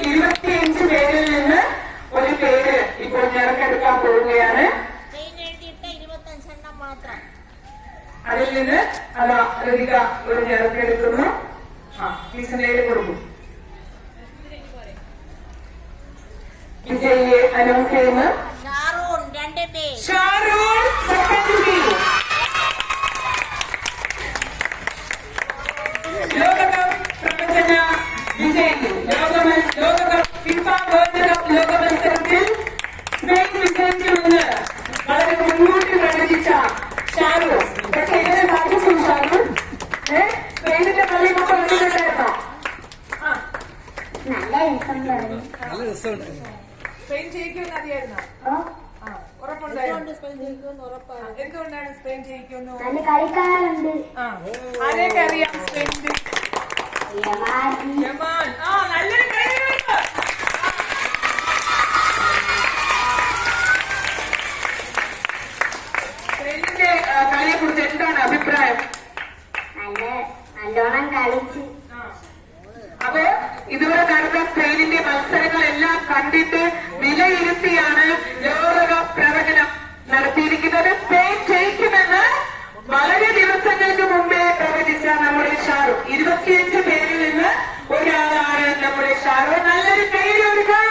25 പേരിൽ നിന്ന് ഒരു പേര് ഇപ്പോൾ ഞെറുക്കെടുക്കാൻ പോവുകയാണ്. അതിൽ നിന്ന് അതാ ലതിക ഒരു ഞെറുക്കെടുക്കുന്നു. ടീച്ചറിലേക്ക് കൊടുക്കും. വിജയിയെ അനൗൺസ് ചെയ്യുന്നു. Sharoon second B. ലോകകപ്പ് പ്രവചന വിജയി. ലോകകപ്പ് ഫിഫ വേൾഡ് കപ്പ് ലോക മത്സരത്തിൽ സ്പെയിൻ വിജയിക്കുമെന്ന് വളരെ മുൻകൂട്ടി പ്രവചിച്ച ഷാറൂൺ. പക്ഷെ ഇതിനെ സാധിച്ചു ഷാറൂൺ. സ്പെയിനിന്റെ കളി മൊത്തം കണ്ടിട്ടുണ്ടായിരുന്നോ? നല്ല രസമുണ്ട്. സ്പെയിൻ ജയിക്കുമെന്ന് അറിയായിരുന്നോ? ഉറപ്പുണ്ടായിരുന്നു. എന്തുകൊണ്ടാണ് സ്പെയിൻ ജയിക്കുന്നു? ആരെയൊക്കെ അറിയാം സ്പെയിനിൽ? നല്ലൊരു കഴിവുണ്ട്. സ്പെയിനിന്റെ കളിയെ കുറിച്ച് എന്താണ് അഭിപ്രായം? നല്ലോണം കളിച്ചു. അപ്പോ ഇതുവരെ നടന്ന സ്പെയിനിന്റെ മത്സരങ്ങളെല്ലാം കണ്ടിട്ട് വിലയിരുത്തിയാണ് ലോകകപ്പ് പ്രവചനം നടത്തിയിരിക്കുന്നത്. സ്പെയിൻ ജയിക്കുമെന്ന് വളരെ ദിവസങ്ങൾക്ക് മുമ്പേ പ്രവചിച്ച നമ്മുടെ ഷാറൂൺ. 25 പേരിൽ നിന്ന് ഒരാളാണ് നമ്മുടെ ഷാറൂൺ. നല്ലൊരു പേര് കൊടുക്കാം.